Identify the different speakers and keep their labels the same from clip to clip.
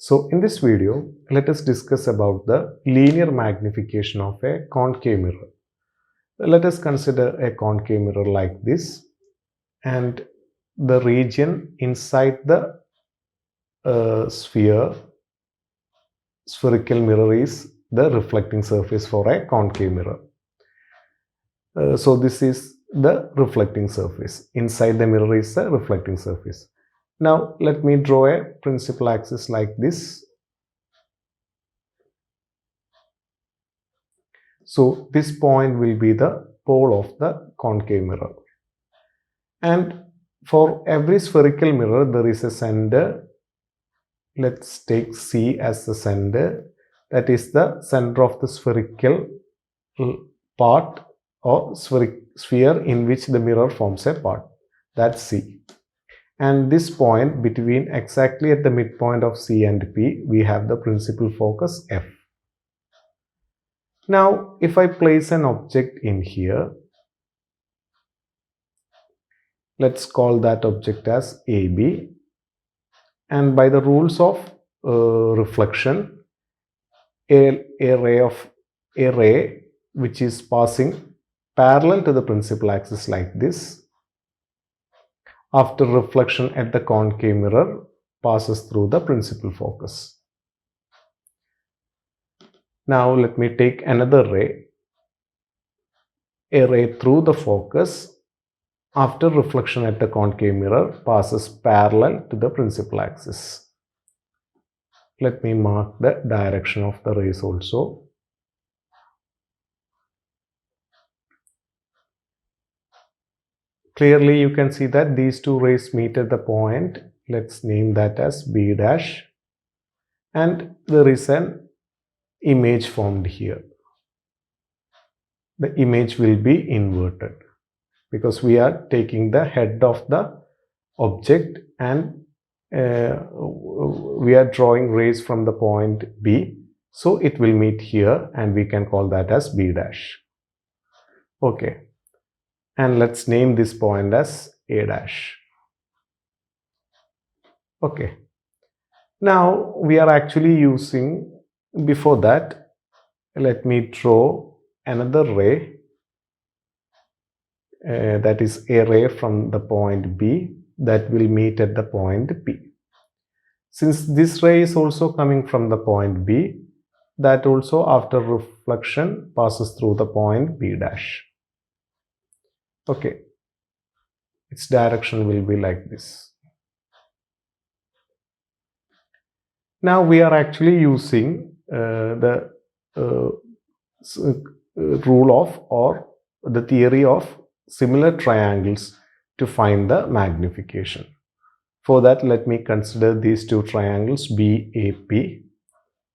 Speaker 1: So in this video, let us discuss about the linear magnification of a concave mirror. Let us consider a concave mirror like this, and the region inside the spherical mirror is the reflecting surface for a concave mirror. So this is the reflecting surface. Inside the mirror is the reflecting surface. Now let me draw a principal axis like this. So this point will be the pole of the concave mirror. And for every spherical mirror there is a center. Let's take C as the center. That is the center of the spherical part or sphere in which the mirror forms a part. That's C. And this point between exactly at the midpoint of C and P, we have the principal focus F. Now, if I place an object in here, let's call that object as AB. And by the rules of reflection, a ray which is passing parallel to the principal axis like this, after reflection at the concave mirror, passes through the principal focus. Now let me take another ray, a ray through the focus, after reflection at the concave mirror, passes parallel to the principal axis. Let me mark the direction of the rays also. Clearly you can see that these two rays meet at the point. Let's name that as B dash. And there is an image formed here. The image will be inverted because we are taking the head of the object and we are drawing rays from the point B. So it will meet here and we can call that as B dash. Okay. And let's name this point as A dash. Okay. Now we are actually using, before that, let me draw another ray, that is a ray from the point B that will meet at the point P. Since this ray is also coming from the point B, that also after reflection passes through the point B dash. Okay, its direction will be like this. Now we are actually using the rule of, or the theory of similar triangles to find the magnification. For that, let me consider these two triangles BAP.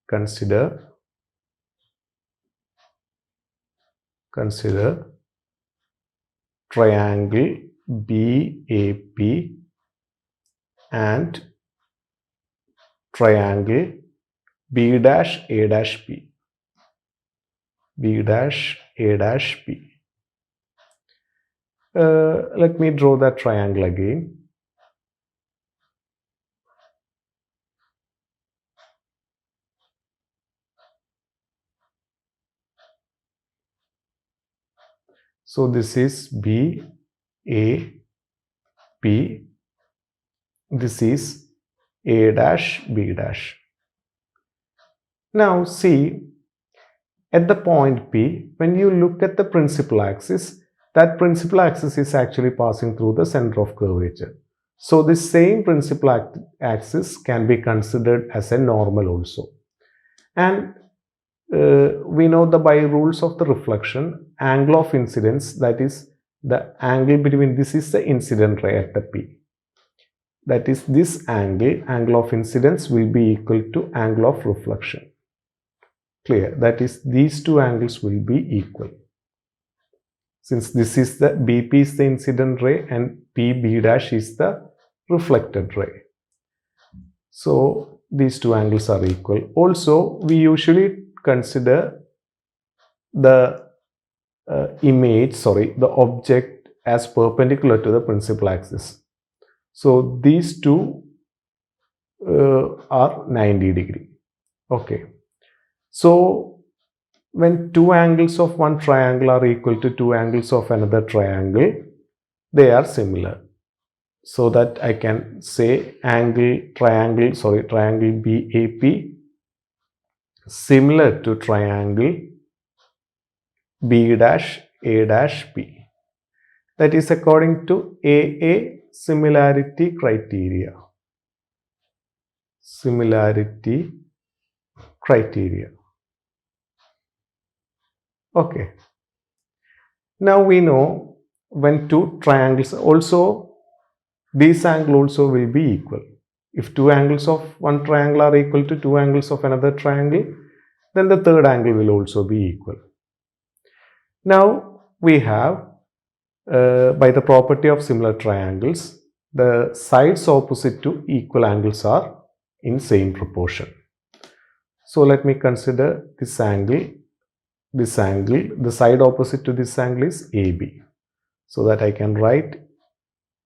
Speaker 1: Consider triangle BAP and triangle B dash A dash P. B dash A dash P. Let me draw that triangle again. So this is B, A, P. This is A dash, B dash. Now see, at the point P, when you look at the principal axis, that principal axis is actually passing through the center of curvature. So this same principal axis can be considered as a normal also. And we know by rules of the reflection, angle of incidence, that is the angle between, this is the incident ray at the P. That is this angle of incidence will be equal to angle of reflection. Clear? That is, these two angles will be equal. Since this is the BP is the incident ray and PB dash is the reflected ray. So these two angles are equal. Also, we usually consider the the object as perpendicular to the principal axis. So these two are 90 degree. Okay. So when two angles of one triangle are equal to two angles of another triangle, they are similar. So that I can say triangle BAP similar to triangle B dash A dash P. That is according to AA similarity criteria. Similarity criteria. Okay. Now we know when two triangles also, this angle also will be equal. If two angles of one triangle are equal to two angles of another triangle, then the third angle will also be equal. Now we have, by the property of similar triangles, the sides opposite to equal angles are in same proportion. So let me consider this angle, the side opposite to this angle is AB. So that I can write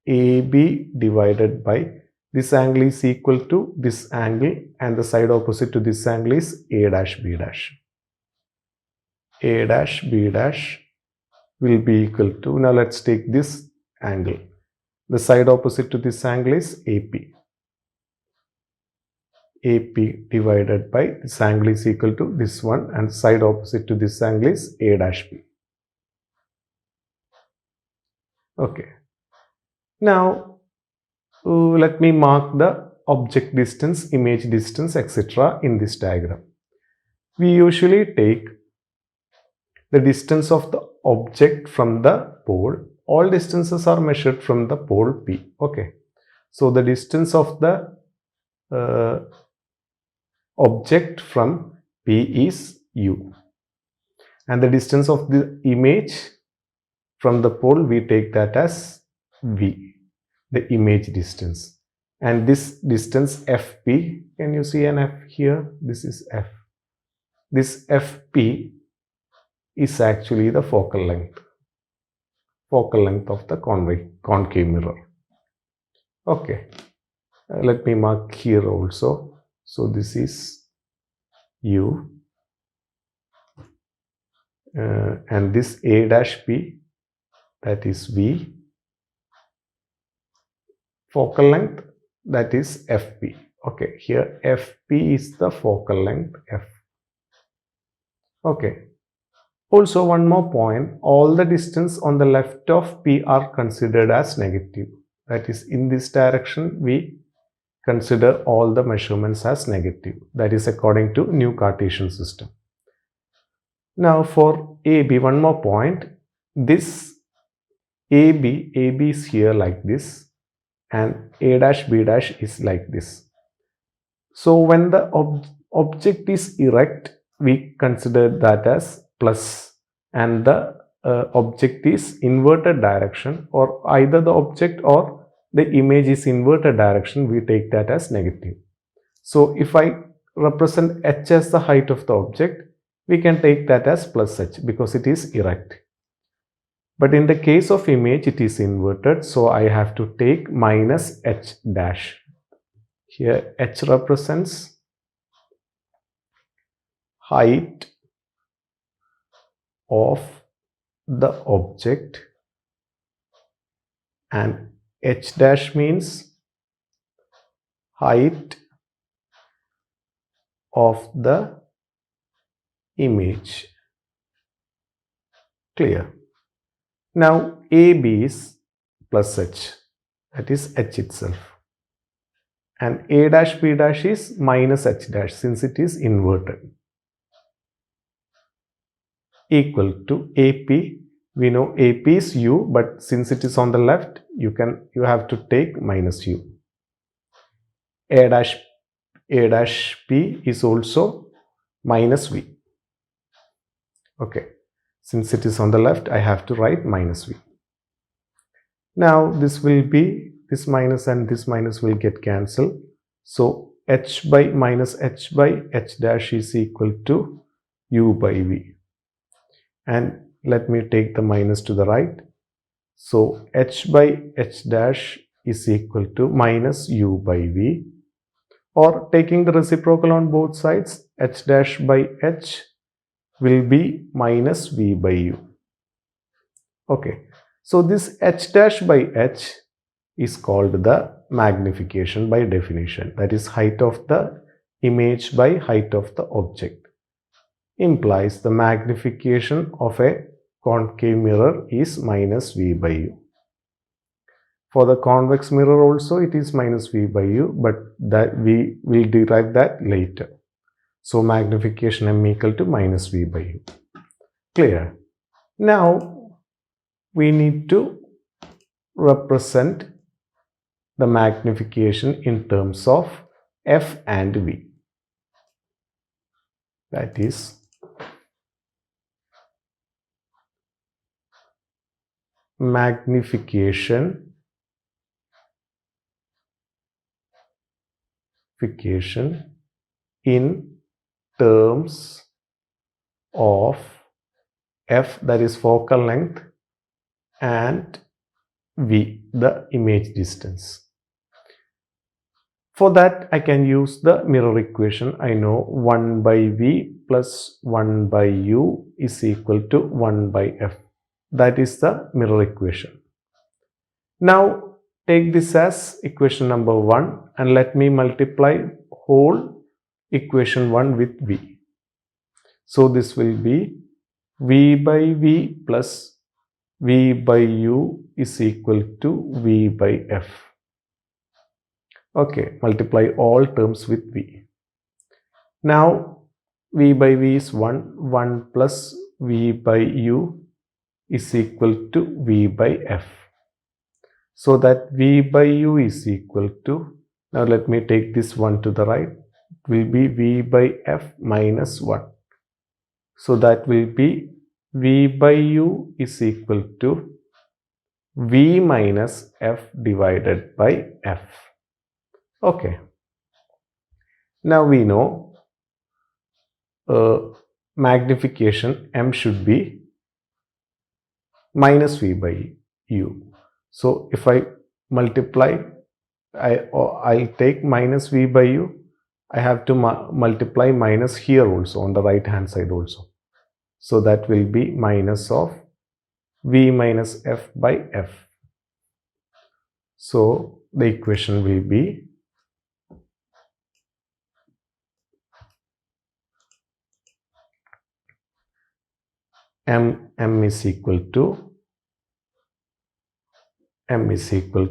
Speaker 1: AB divided by this angle is equal to this angle, and the side opposite to this angle is A dash B dash. A dash B dash will be equal to, now let's take this angle. The side opposite to this angle is AP. AP divided by this angle is equal to this one, and the side opposite to this angle is A dash B. Okay. Now let me mark the object distance, image distance, etc. in this diagram. We usually take the distance of the object from the pole. All distances are measured from the pole P. Okay. So the distance of the object from P is U. And the distance of the image from the pole, we take that as V, the image distance. And this distance FP, can you see an F here? This is F. This FP is actually the focal length of the concave mirror. Okay, let me mark here also. So this is U, and this A dash P, that is V. Focal length, that is FP. Okay, here FP is the focal length F. Okay. Also, one more point, all the distance on the left of P are considered as negative. That is, in this direction, we consider all the measurements as negative. That is according to new Cartesian system. Now for AB, one more point, this AB is here like this, and A dash B dash is like this. So when the object is erect, we consider that as plus, and the object is inverted direction, or either the object or the image is inverted direction, we take that as negative. So if I represent h as the height of the object, we can take that as plus h because it is erect. But in the case of image, it is inverted, so I have to take minus h dash. Here h represents height of the object, and h dash means height of the image. Clear? Now AB is plus h, that is h itself, and A dash B dash is minus h dash since it is inverted, equal to AP. We know AP is U, but since it is on the left, you have to take minus U. A dash P is also minus V. Okay, since it is on the left, I have to write minus V. Now this will be, this minus and this minus will get cancelled. So h by minus h by h dash is equal to U by V. And let me take the minus to the right. So h by h dash is equal to minus U by V. or taking the reciprocal on both sides, h dash by h will be minus v by u. Okay, so this h dash by h is called the magnification by definition, that is height of the image by height of the object, implies the magnification of a concave mirror is minus v by u. For the convex mirror also it is minus v by u, but that we will derive that later. So magnification m equal to minus v by u. Clear? Now we need to represent the magnification in terms of f and v. That is magnification in terms of f, that is focal length, and v, the image distance. For that I can use the mirror equation. I know 1 by v plus 1 by u is equal to 1 by f. That is the mirror equation. Now take this as equation number 1 and let me multiply whole equation 1 with v. So this will be v by v plus v by u is equal to v by f. Okay, multiply all terms with v. Now v by v is 1 plus v by u is equal to v by f. So that v by u is equal to, now let me take this one to the right, it will be v by f minus 1. So that will be v by u is equal to v minus f divided by f. Okay. Now we know magnification m should be minus v by u. So if I multiply, I'll take minus v by u. I have to multiply minus here also on the right hand side also. So that will be minus of v minus f by f. So the equation will be m is equal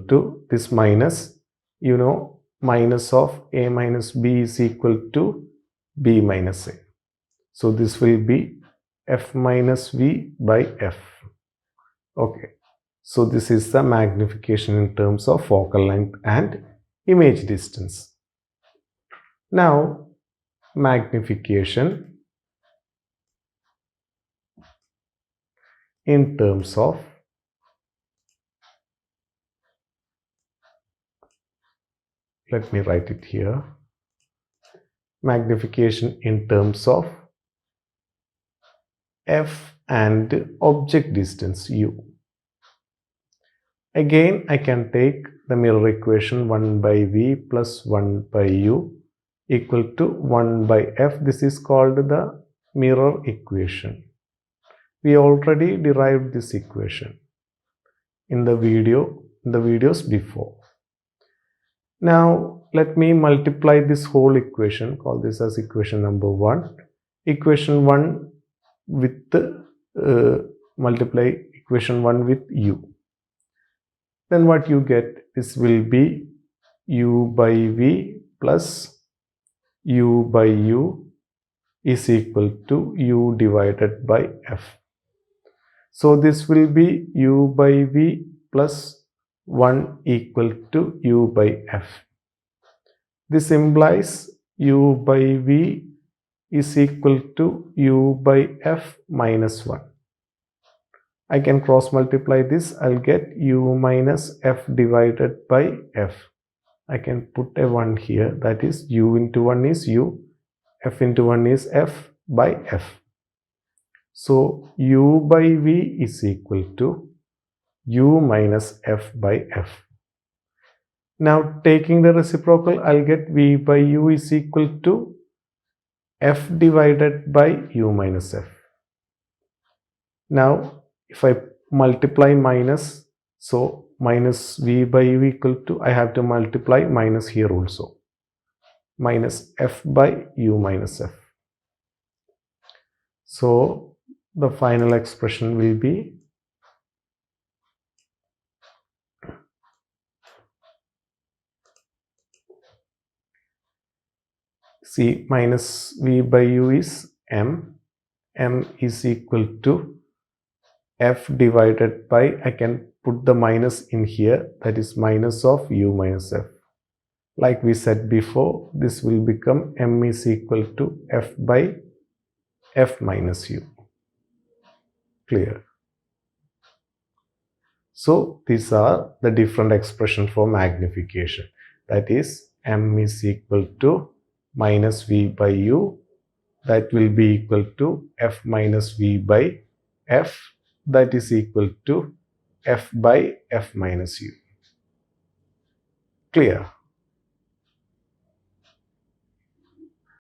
Speaker 1: to this minus, you know, minus of a minus b is equal to b minus a. So this will be f minus v by f. Okay. So this is the magnification in terms of focal length and image distance. Now magnification in terms of let me write it here. Magnification in terms of f and object distance u. Again, I can take the mirror equation 1 by v plus 1 by u equal to 1 by f. This is called the mirror equation. We already derived this equation in the videos before. Now let me multiply this whole equation, call this as equation number 1. Equation 1 with multiply equation 1 with u. Then what you get, this will be u by v plus u by u is equal to u divided by f. So this will be u by v plus 1 equal to u by f. This implies u by v is equal to u by f minus 1. I can cross multiply this, I'll get u minus f divided by f. I can put a 1 here, that is u into 1 is u, f into 1 is f by f. So u by v is equal to u minus f by f. Now taking the reciprocal, I'll get V by U is equal to F divided by U minus F. Now if I multiply minus, so minus V by U equal to, I have to multiply minus here also, minus F by U minus F. So the final expression will be C minus V by U is M. M is equal to F divided by, I can put the minus in here, that is minus of U minus F. Like we said before, this will become M is equal to F by F minus U. Clear? So these are the different expressions for magnification. That is M is equal to minus V by U. That will be equal to F minus V by F. That is equal to F by F minus U. Clear?